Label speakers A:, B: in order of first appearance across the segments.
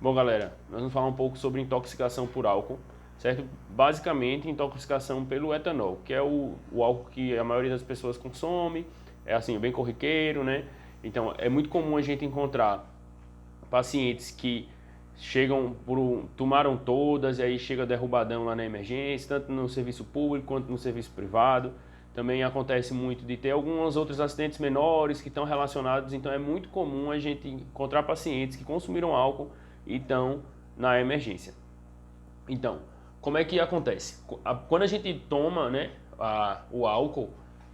A: Bom, galera, nós vamos falar um pouco sobre intoxicação por álcool, certo? Basicamente, intoxicação pelo etanol, que é o álcool que a maioria das pessoas consome, é assim, bem corriqueiro, né? Então, é muito comum a gente encontrar pacientes que tomaram todas e aí chega derrubadão lá na emergência, tanto no serviço público quanto no serviço privado. Também acontece muito de ter alguns outros acidentes menores que estão relacionados, então é muito comum a gente encontrar pacientes que consumiram álcool e estão na emergência. Então, como é que acontece? Quando a gente toma, né, o álcool,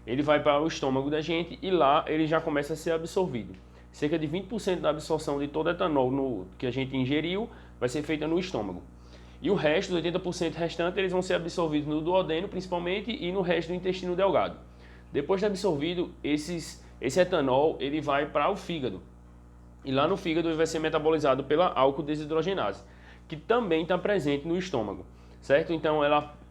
A: ele vai para o estômago da gente e lá ele já começa a ser absorvido. Cerca de 20% da absorção de todo o etanol que a gente ingeriu vai ser feita no estômago. E o resto, os 80% restante, eles vão ser absorvidos no duodeno, principalmente, e no resto do intestino delgado. Depois de absorvido, esse etanol ele vai para o fígado. E lá no fígado ele vai ser metabolizado pela álcool desidrogenase, que também está presente no estômago, certo? Então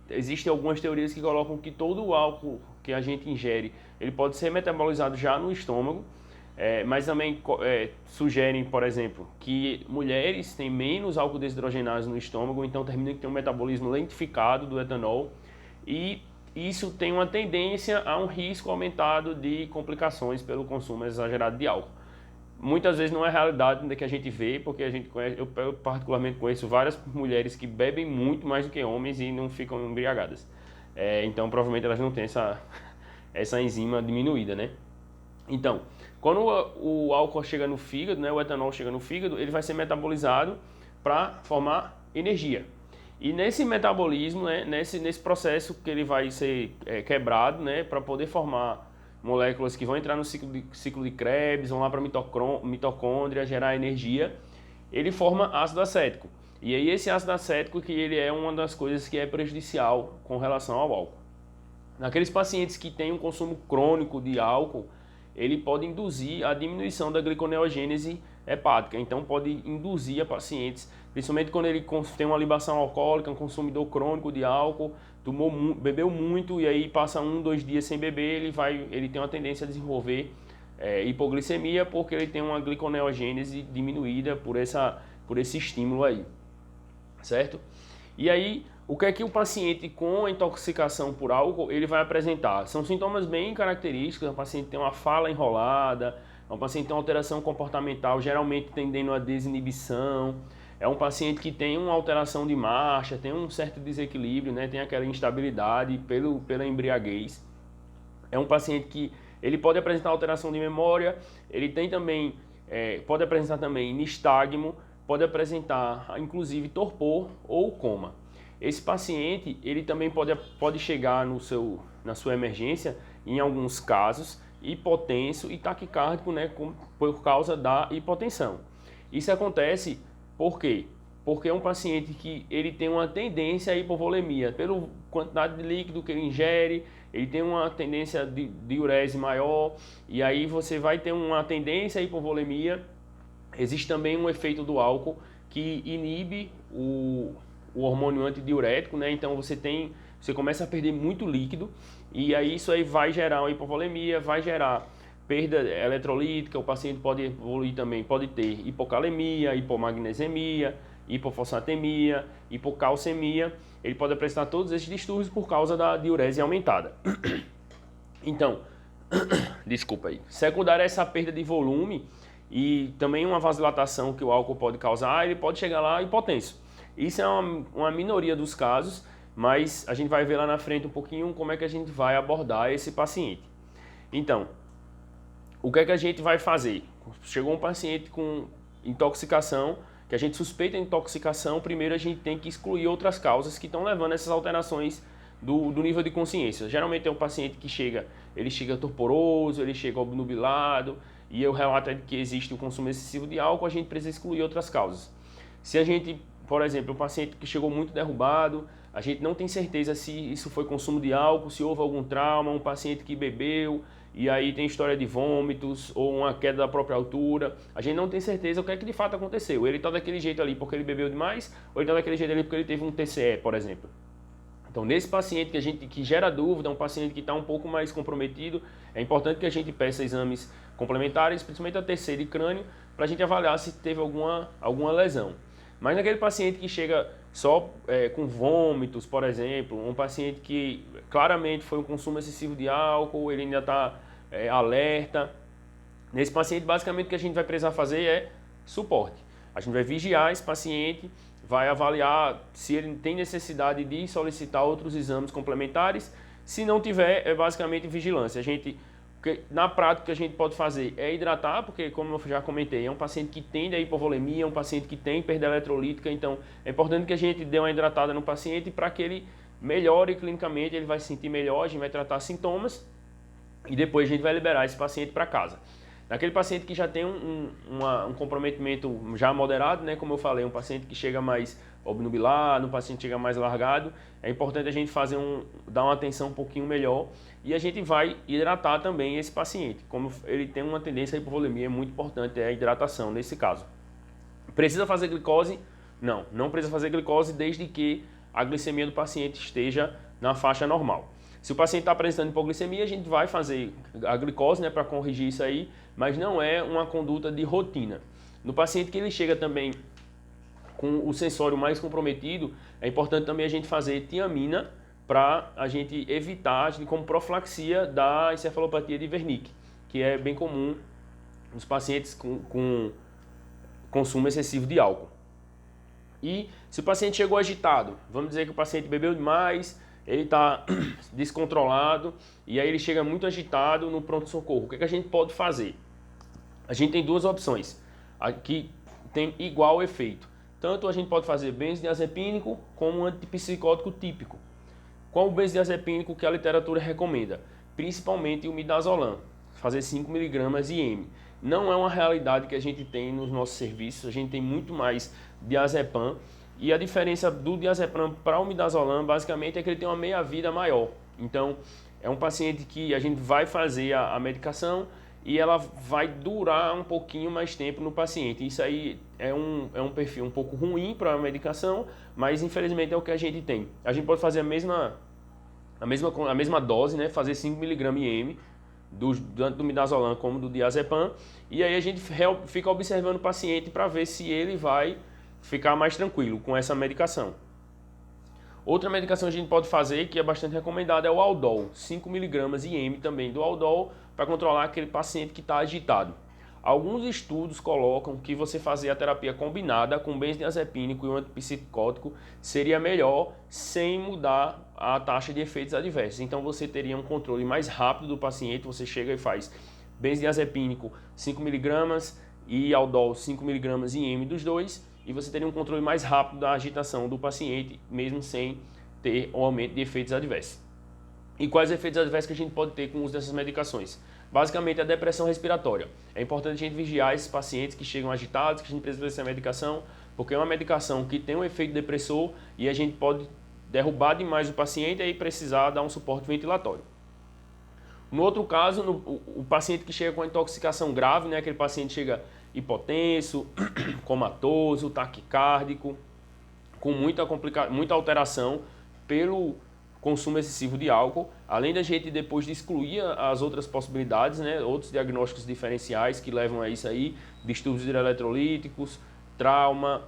A: existem algumas teorias que colocam que todo o álcool que a gente ingere, ele pode ser metabolizado já no estômago, mas também sugerem, por exemplo, que mulheres têm menos álcool desidrogenase no estômago, então termina que tem um metabolismo lentificado do etanol e isso tem uma tendência a um risco aumentado de complicações pelo consumo exagerado de álcool. Muitas vezes não é a realidade que a gente vê, porque eu particularmente conheço várias mulheres que bebem muito mais do que homens e não ficam embriagadas. Então provavelmente elas não têm essa enzima diminuída, né? Então, quando o álcool chega no fígado, né, o etanol chega no fígado, ele vai ser metabolizado para formar energia. E nesse metabolismo, né, nesse processo que ele vai ser quebrado, né, para poder formar moléculas que vão entrar no ciclo de Krebs, vão lá para a mitocôndria, gerar energia, ele forma ácido acético. E aí esse ácido acético que ele é uma das coisas que é prejudicial com relação ao álcool. Naqueles pacientes que têm um consumo crônico de álcool, ele pode induzir a diminuição da gliconeogênese hepática. Então pode induzir a pacientes, principalmente quando ele tem uma libação alcoólica, um consumidor crônico de álcool, bebeu muito e aí passa 1, 2 dias sem beber, ele tem uma tendência a desenvolver hipoglicemia porque ele tem uma gliconeogênese diminuída por esse estímulo aí, certo? E aí, o que é que o paciente com a intoxicação por álcool ele vai apresentar? São sintomas bem característicos, o paciente tem uma fala enrolada, o paciente tem uma alteração comportamental, geralmente tendendo a desinibição, é um paciente que tem uma alteração de marcha, tem um certo desequilíbrio, né? Tem aquela instabilidade pela embriaguez. É um paciente que ele pode apresentar alteração de memória, ele tem também, pode apresentar também nistagmo, pode apresentar inclusive torpor ou coma. Esse paciente ele também pode chegar na sua emergência, em alguns casos, hipotenso e taquicárdico, né, por causa da hipotensão. Isso acontece por quê? Porque é um paciente que ele tem uma tendência à hipovolemia, pela quantidade de líquido que ele ingere, ele tem uma tendência de diurese maior, e aí você vai ter uma tendência à hipovolemia. Existe também um efeito do álcool que inibe o hormônio antidiurético, né? Então você começa a perder muito líquido e aí isso aí vai gerar uma hipovolemia, vai gerar perda eletrolítica, o paciente pode evoluir também, pode ter hipocalemia, hipomagnesemia, hipofosfatemia, hipocalcemia, ele pode apresentar todos esses distúrbios por causa da diurese aumentada. Então, desculpa aí, secundária a essa perda de volume e também uma vasodilatação que o álcool pode causar, ele pode chegar lá hipotenso. Isso é uma minoria dos casos, mas a gente vai ver lá na frente um pouquinho como é que a gente vai abordar esse paciente. Então, o que é que a gente vai fazer? Chegou um paciente com intoxicação, que a gente suspeita de intoxicação, primeiro a gente tem que excluir outras causas que estão levando a essas alterações do nível de consciência. Geralmente é um paciente que ele chega torporoso, ele chega obnubilado, e o relato é de que existe o consumo excessivo de álcool, a gente precisa excluir outras causas. Se a gente, por exemplo, um paciente que chegou muito derrubado, a gente não tem certeza se isso foi consumo de álcool, se houve algum trauma, um paciente que bebeu e aí tem história de vômitos ou uma queda da própria altura, a gente não tem certeza o que é que de fato aconteceu. Ele está daquele jeito ali porque ele bebeu demais ou ele está daquele jeito ali porque ele teve um TCE, por exemplo. Então, nesse paciente que gera dúvida, um paciente que está um pouco mais comprometido, é importante que a gente peça exames complementares, principalmente a TC de crânio, para a gente avaliar se teve alguma lesão. Mas naquele paciente que chega só com vômitos, por exemplo, um paciente que claramente foi um consumo excessivo de álcool, ele ainda está alerta. Nesse paciente, basicamente, o que a gente vai precisar fazer é suporte. A gente vai vigiar esse paciente, vai avaliar se ele tem necessidade de solicitar outros exames complementares. Se não tiver, é basicamente vigilância. Na prática, o que a gente pode fazer é hidratar, porque, como eu já comentei, é um paciente que tende a hipovolemia, é um paciente que tem perda eletrolítica, então é importante que a gente dê uma hidratada no paciente para que ele melhore clinicamente, ele vai se sentir melhor, a gente vai tratar sintomas e depois a gente vai liberar esse paciente para casa. Naquele paciente que já tem um comprometimento já moderado, né, como eu falei, um paciente que chega mais obnubilado, um paciente que chega mais largado, é importante a gente dar uma atenção um pouquinho melhor e a gente vai hidratar também esse paciente. Como ele tem uma tendência à hipovolemia, é muito importante a hidratação nesse caso. Precisa fazer glicose? Não, não precisa fazer glicose desde que a glicemia do paciente esteja na faixa normal. Se o paciente está apresentando hipoglicemia, a gente vai fazer a glicose, né, para corrigir isso aí, mas não é uma conduta de rotina. No paciente que ele chega também com o sensório mais comprometido, é importante também a gente fazer tiamina para a gente evitar, como profilaxia da encefalopatia de Wernicke, que é bem comum nos pacientes com consumo excessivo de álcool. E se o paciente chegou agitado, vamos dizer que o paciente bebeu demais, ele está descontrolado e aí ele chega muito agitado no pronto-socorro. O que a gente pode fazer? A gente tem duas opções que tem igual efeito. Tanto a gente pode fazer benzodiazepínico como um antipsicótico típico. Qual o benzodiazepínico que a literatura recomenda? Principalmente o midazolam, fazer 5 mg IM. Não é uma realidade que a gente tem nos nossos serviços, a gente tem muito mais diazepam. E a diferença do diazepam para o midazolam basicamente é que ele tem uma meia-vida maior. Então, é um paciente que a gente vai fazer a medicação e ela vai durar um pouquinho mais tempo no paciente. Isso aí é um perfil um pouco ruim para a medicação, mas infelizmente é o que a gente tem. A gente pode fazer a mesma dose, né? Fazer 5 mg IM, tanto do midazolam como do diazepam, e aí a gente fica observando o paciente para ver se ele vai ficar mais tranquilo com essa medicação. Outra medicação que a gente pode fazer, que é bastante recomendada, é o Aldol, 5 mg IM também do Aldol, para controlar aquele paciente que está agitado. Alguns estudos colocam que você fazer a terapia combinada com benzodiazepínico e um antipsicótico seria melhor sem mudar a taxa de efeitos adversos. Então você teria um controle mais rápido do paciente, você chega e faz benzodiazepínico 5 mg e Aldol 5 mg IM dos dois, e você teria um controle mais rápido da agitação do paciente, mesmo sem ter um aumento de efeitos adversos. E quais efeitos adversos que a gente pode ter com o uso dessas medicações? Basicamente, a depressão respiratória. É importante a gente vigiar esses pacientes que chegam agitados, que a gente precisa dessa medicação, porque é uma medicação que tem um efeito depressor e a gente pode derrubar demais o paciente e aí precisar dar um suporte ventilatório. No outro caso, o paciente que chega com intoxicação grave, né, aquele paciente chega hipotenso, comatoso, taquicárdico, com muita alteração pelo consumo excessivo de álcool, além da gente depois de excluir as outras possibilidades, né, outros diagnósticos diferenciais que levam a isso aí, distúrbios hidroeletrolíticos, trauma,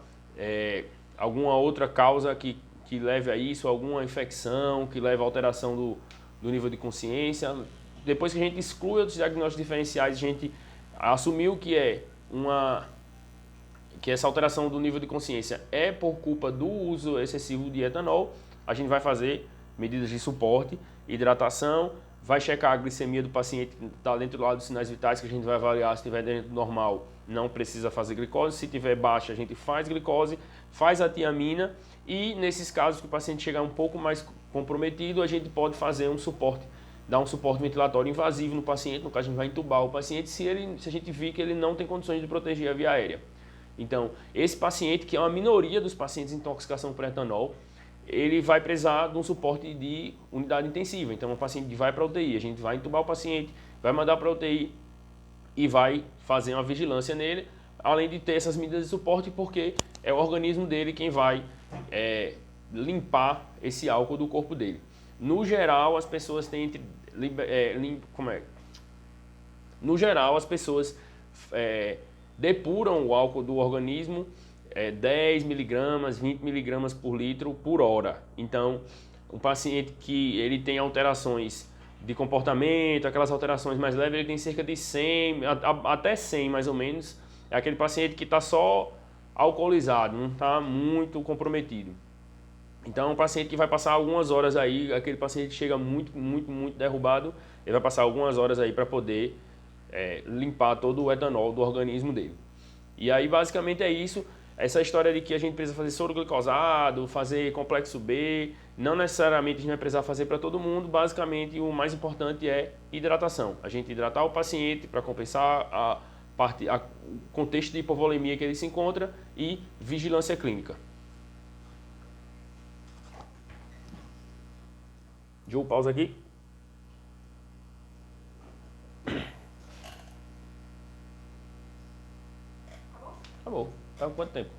A: alguma outra causa que leve a isso, alguma infecção que leve a alteração do nível de consciência. Depois que a gente exclui outros diagnósticos diferenciais, a gente assumiu que essa alteração do nível de consciência é por culpa do uso excessivo de etanol, a gente vai fazer medidas de suporte, hidratação, vai checar a glicemia do paciente que está dentro lá dos sinais vitais, que a gente vai avaliar. Se estiver dentro do normal, não precisa fazer glicose. Se estiver baixa, a gente faz glicose, faz a tiamina e nesses casos que o paciente chegar um pouco mais comprometido, a gente pode fazer dar um suporte ventilatório invasivo no paciente, no caso a gente vai entubar o paciente se a gente vir que ele não tem condições de proteger a via aérea. Então, esse paciente, que é uma minoria dos pacientes em intoxicação por etanol, ele vai precisar de um suporte de unidade intensiva. Então, o paciente vai para a UTI, a gente vai entubar o paciente, vai mandar para a UTI e vai fazer uma vigilância nele, além de ter essas medidas de suporte, porque é o organismo dele quem vai limpar esse álcool do corpo dele. No geral, as pessoas têm No geral, as pessoas depuram o álcool do organismo 10 miligramas, 20 miligramas por litro por hora. Então, um paciente que ele tem alterações de comportamento, aquelas alterações mais leves, ele tem cerca de 100, até 100 mais ou menos. É aquele paciente que está só alcoolizado, não está muito comprometido. Então, um paciente que vai passar algumas horas aí, aquele paciente que chega muito derrubado, ele vai passar algumas horas aí para poder limpar todo o etanol do organismo dele. E aí, basicamente, é isso. Essa história de que a gente precisa fazer soro glicosado, fazer complexo B, não necessariamente a gente vai precisar fazer para todo mundo. Basicamente, o mais importante é hidratação. A gente hidratar o paciente para compensar o contexto de hipovolemia que ele se encontra e vigilância clínica. Joe, pausa aqui. Acabou. Tá com quanto tempo?